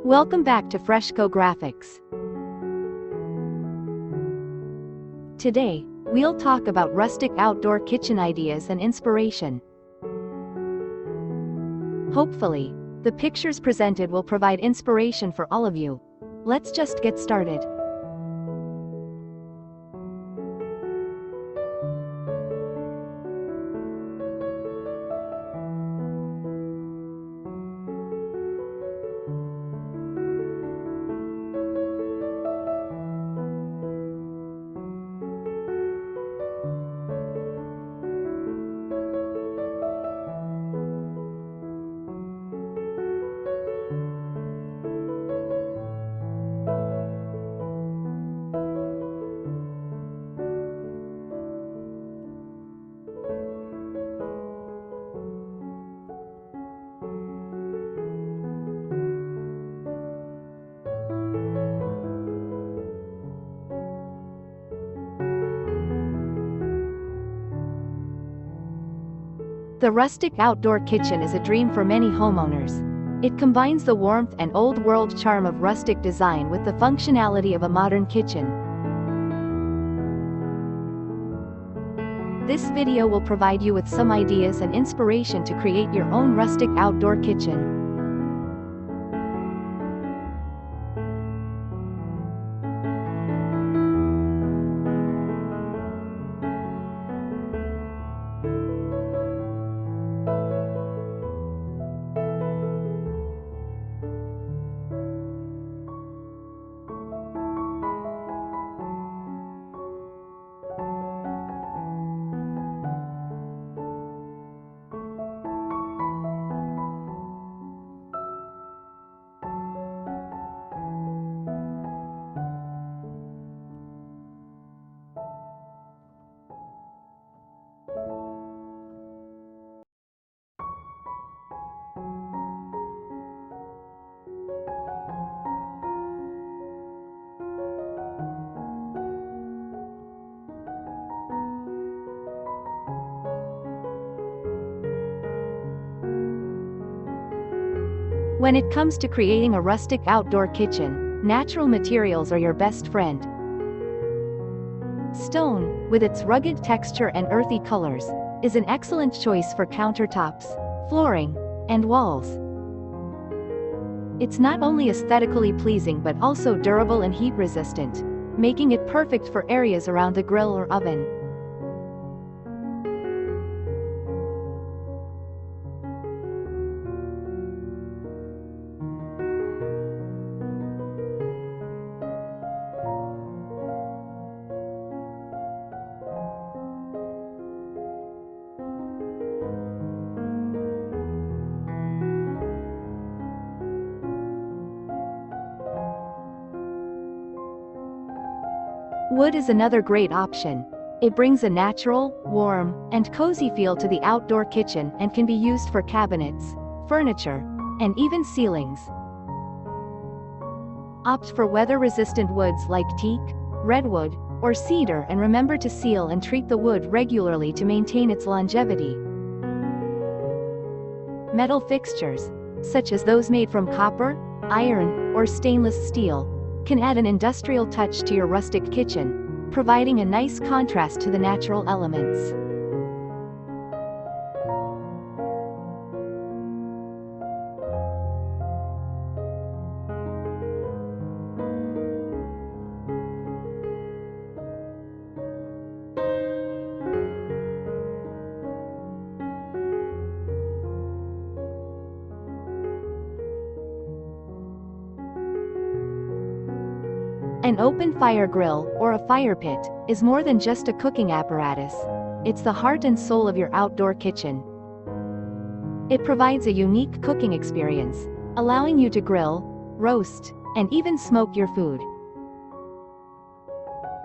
Welcome back to Feshco Graphics. Today, we'll talk about rustic outdoor kitchen ideas and inspiration. Hopefully, the pictures presented will provide inspiration for all of you. Let's just get started. The rustic outdoor kitchen is a dream for many homeowners. It combines the warmth and old-world charm of rustic design with the functionality of a modern kitchen. This video will provide you with some ideas and inspiration to create your own rustic outdoor kitchen. When it comes to creating a rustic outdoor kitchen, natural materials are your best friend. Stone, with its rugged texture and earthy colors, is an excellent choice for countertops, flooring, and walls. It's not only aesthetically pleasing but also durable and heat-resistant, making it perfect for areas around the grill or oven. Wood is another great option. It brings a natural, warm, and cozy feel to the outdoor kitchen and can be used for cabinets, furniture, and even ceilings. Opt for weather-resistant woods like teak, redwood, or cedar, and remember to seal and treat the wood regularly to maintain its longevity. Metal fixtures, such as those made from copper, iron, or stainless steel, can add an industrial touch to your rustic kitchen, providing a nice contrast to the natural elements. An open fire grill, or a fire pit, is more than just a cooking apparatus. It's the heart and soul of your outdoor kitchen. It provides a unique cooking experience, allowing you to grill, roast, and even smoke your food.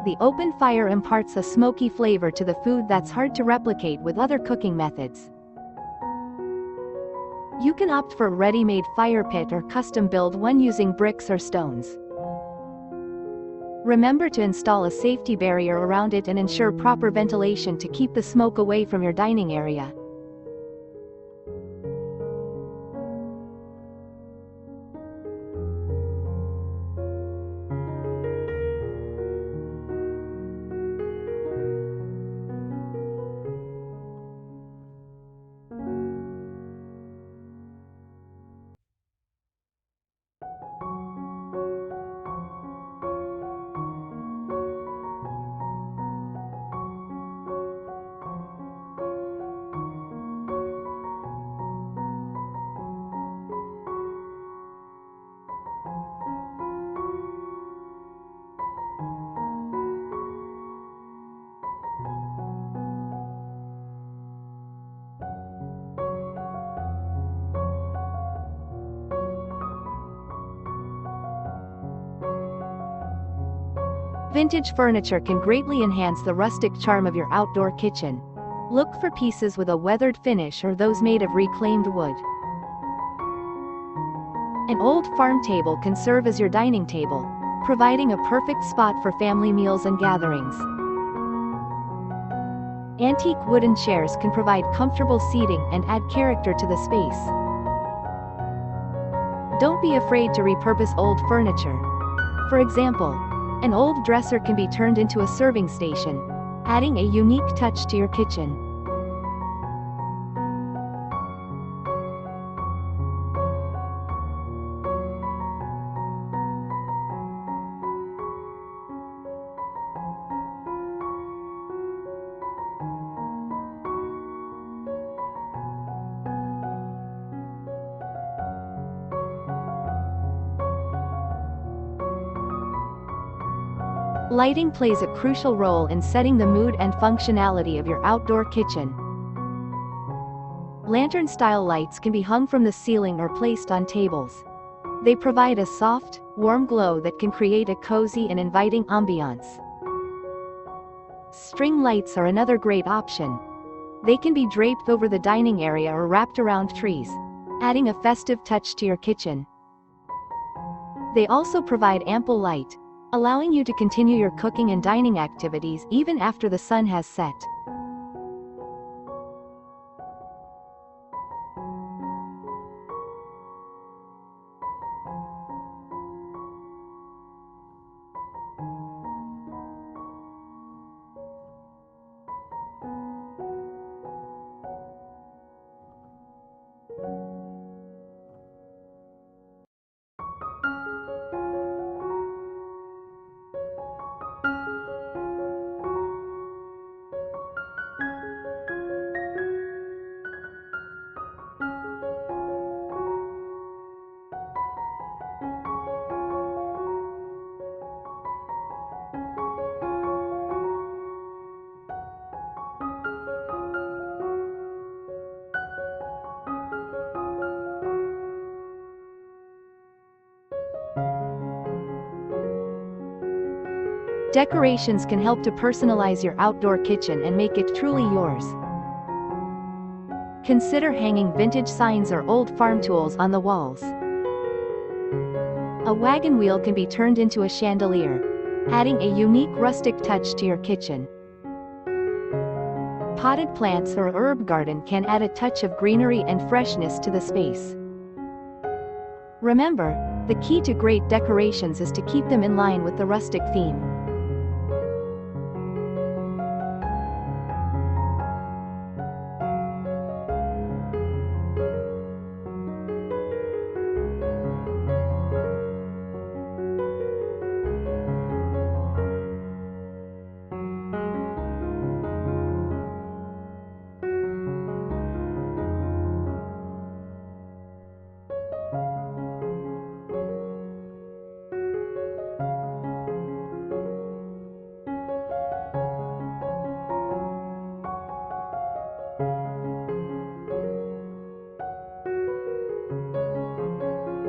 The open fire imparts a smoky flavor to the food that's hard to replicate with other cooking methods. You can opt for a ready-made fire pit or custom-build one using bricks or stones. Remember to install a safety barrier around it and ensure proper ventilation to keep the smoke away from your dining area. Vintage furniture can greatly enhance the rustic charm of your outdoor kitchen. Look for pieces with a weathered finish or those made of reclaimed wood. An old farm table can serve as your dining table, providing a perfect spot for family meals and gatherings. Antique wooden chairs can provide comfortable seating and add character to the space. Don't be afraid to repurpose old furniture. For example, an old dresser can be turned into a serving station, adding a unique touch to your kitchen. Lighting plays a crucial role in setting the mood and functionality of your outdoor kitchen. Lantern-style lights can be hung from the ceiling or placed on tables. They provide a soft, warm glow that can create a cozy and inviting ambiance. String lights are another great option. They can be draped over the dining area or wrapped around trees, adding a festive touch to your kitchen. They also provide ample light, allowing you to continue your cooking and dining activities even after the sun has set. Decorations can help to personalize your outdoor kitchen and make it truly yours. Consider hanging vintage signs or old farm tools on the walls. A wagon wheel can be turned into a chandelier, adding a unique rustic touch to your kitchen. Potted plants or a herb garden can add a touch of greenery and freshness to the space. Remember, the key to great decorations is to keep them in line with the rustic theme.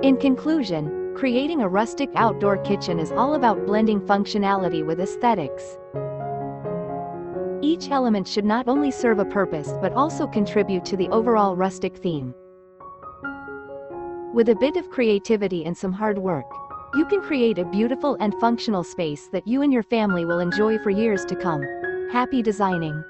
In conclusion, creating a rustic outdoor kitchen is all about blending functionality with aesthetics. Each element should not only serve a purpose but also contribute to the overall rustic theme. With a bit of creativity and some hard work, you can create a beautiful and functional space that you and your family will enjoy for years to come. Happy designing!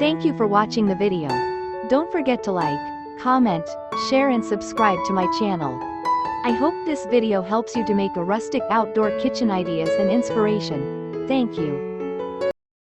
Thank you for watching the video. Don't forget to like, comment, share and subscribe to my channel. I hope this video helps you to make a rustic outdoor kitchen ideas and inspiration. Thank you.